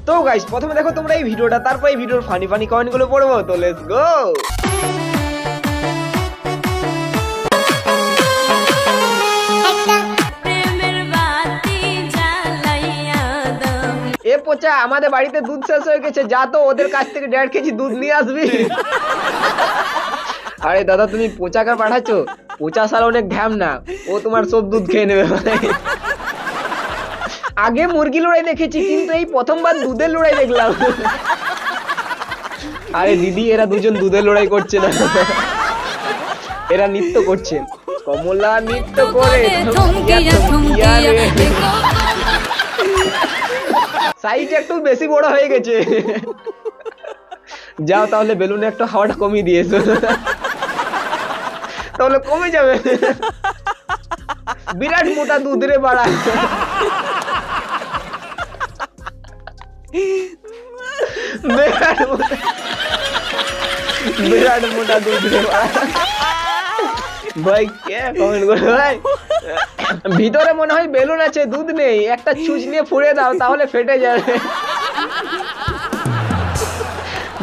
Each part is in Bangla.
তো গাইস প্রথমে দেখো তোমরা এই ভিডিওটা, তারপর এই ভিডিওর ফানি ফানি কমেন্ট গুলো পড়বো। তো লেটস গো। এ পচা, আমাদের বাড়িতে দুধ শেষ হয়ে গেছে, যা তো ওদের কাছ থেকে 1.5 কেজি দুধ নিয়ে আসবি। আরে দাদা তুমি পচাকে পাঠাচ্ছ? পচা সাল অনেক ঘ্যাম না, ও তোমার সব দুধ খেয়ে নেবে। আগে মুরগি লড়াই দেখেছি, কিন্তু এই প্রথমবার দুধের লড়াই দেখলাম। আরে দিদি, এরা দুজন দুধের লড়াই করছে না, এরা নৃত্য করছে। কমলা নৃত্য করে সাইজ একটু বেশি বড় হয়ে গেছে। যাও তাহলে বেলুনে একটু হাওয়াটা কমিয়ে দিয়েছো, তাহলে কমে যাবে। বিরাট মোটা দুধ রে বাড়া। বিরাট মোটা দুধ রে বাড়া। ভাই কে কমেন্ট করে ভাই? ভিতরে মনে হয় বেলুন আছে, দুধ নেই। একটা চুজ নিয়ে ফুড়ে দাও, তাহলে ফেটে যাবে।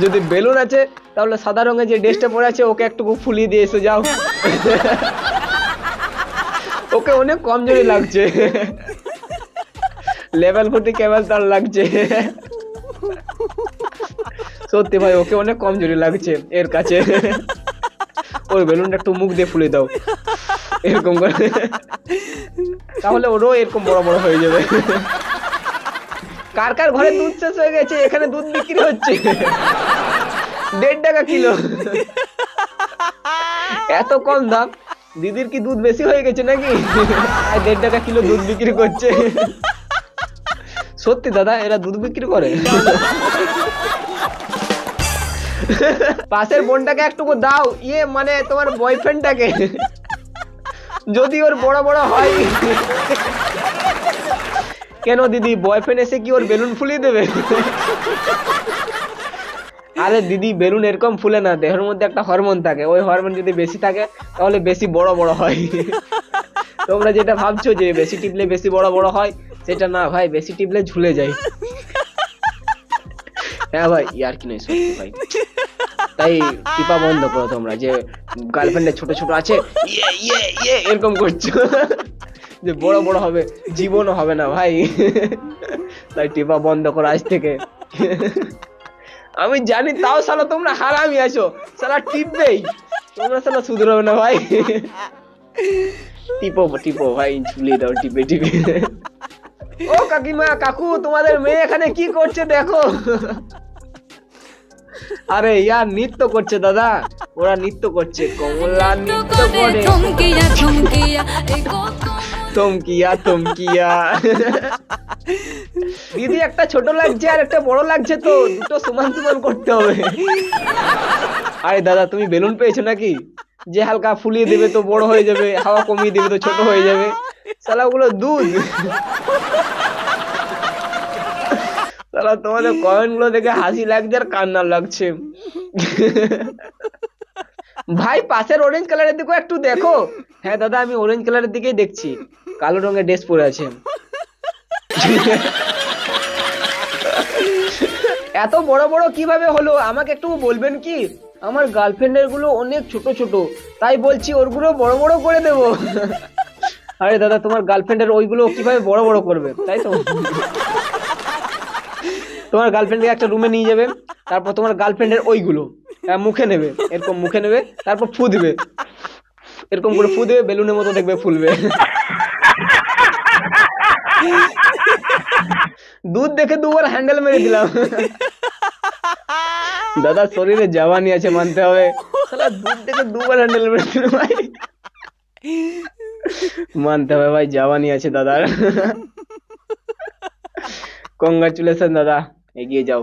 যদি বেলুন আছে তাহলে সাদা রঙের যে ড্রেসটা পরে আছে ওকে একটু ফুলিয়ে দিয়ে এসে যাও। ওকে অনেক কমজোরি লাগছে, লেভেল 40 কেবল তার লাগছে। সত্যি ভাই, ওকে অনেক কমজোরি লাগছে এর কাছে। ওই বেলুনটা একটু মুখ দিয়ে ফুলে দাও, এরকম করে, তাহলে ওরও এরকম বড় বড় হয়ে যাবে। কার কার ঘরে দুধ শেষ হয়ে গেছে? এখানে দুধ বিক্রি হচ্ছে 1.5 টাকা কিলো। এত কম দাম? দিদির কি দুধ বেশি হয়ে গেছে নাকি? 1.5 টাকা কিলো দুধ বিক্রি করছে। সত্যি দাদা, এরা দুধ বিক্রি করে? পাশের বোনটাকে একটুকু দাও, ইয়ে মানে তোমার বয়ফ্রেন্ডটাকে, যদি ওর বড় বড় হয়। কেন দিদি, বয়ফ্রেন্ড এসে কি ওর বেলুন ফুলিয়ে দেবে? আরে দিদি, বেলুন এরকম ফুলে না, দেহের মধ্যে একটা হরমোন থাকে, ওই হরমোন যদি বেশি থাকে তাহলে বেশি বড় বড় হয়। তোমরা যেটা ভাবছো যে বেশি টিপলে বেশি বড় বড় হয়, সেটা না ভাই, বেশি টিপলে ঝুলে যায়। হ্যাঁ ভাই, ইয়ার কি নয়, সত্যি ভাই। তাই টিপা বন্ধ করো তোমরা, যে গার্লফ্রেন্ডের ছোট ছোট আছে ইয়ে ইয়ে ইয়ে এরকম করছো, যে বড় বড় হবে, জীবনও হবে না ভাই। তাই টিপা বন্ধ করো আজ থেকে। আমি জানি, তাও শালা তোমরা হারামি আছো, শালা টিপবেই, তোমরা শালা শুধরাবে না ভাই। টিপো টিপো ভাই, ঝুলিয়ে দাও টিপে টিপে। ও কাকিমা, কাকু, তোমাদের মেয়ে এখানে কি করছে দেখো। আরে ইয়ার নৃত্য করছে দাদা, ওরা নৃত্য করছে। কমলা নৃত্য করে থমকিয়া থমকিয়া। দিদি একটা ছোট লাগছে আর একটা বড় লাগছে, তো দুটো সমান সমান করতে হবে। আরে দাদা, তুমি বেলুন পেয়েছো নাকি? যে হালকা ফুলিয়ে দেবে তো বড় হয়ে যাবে, হাওয়া কমিয়ে দেবে তো ছোট হয়ে যাবে। শালা ওগুলো দুধ। শালা তোমাদের কমেন্ট গুলো দেখে হাসি লাগছে আর কান্না লাগছে। ভাই পাশের অরেঞ্জ কালারের দিকে একটু দেখো। হ্যাঁ দাদা, আমি অরেঞ্জ কালারের দিকেই দেখছি, কালো রঙের ড্রেস পরে আছে। এত বড় বড় কিভাবে হলো আমাকে একটু বলবেন কি? আমার গার্লফ্রেন্ডের গুলো অনেক ছোট ছোট, তাই বলছি ওরগুলো বড় বড় করে দেবো। আরে দাদা, তোমার গার্লফ্রেন্ডের ওইগুলো কিভাবে বড় বড় করবে, তাই তো? তোমার গার্লফ্রেন্ডকে একটা রুমে নিয়ে যাবে, তারপর তোমার গার্লফ্রেন্ডের ওইগুলো মুখে নেবে, এরকম মুখে নেবে, তারপর ফু দিবে, এরকম করে ফু দেবে, বেলুনের মতো দেখবে ফুলবে। দুধ দেখে দুবার হ্যান্ডেল মেরে দিলাম। দাদা শরীরে জাওয়ানি আছে, মানতে হবে। শালা দুধ দেখে দুবার হ্যান্ডেল মেরে দিল ভাই, মানতে হবে ভাই, জাওয়ানি আছে দাদার। কংগ্রাচুলেশন দাদা, এগিয়ে যাও।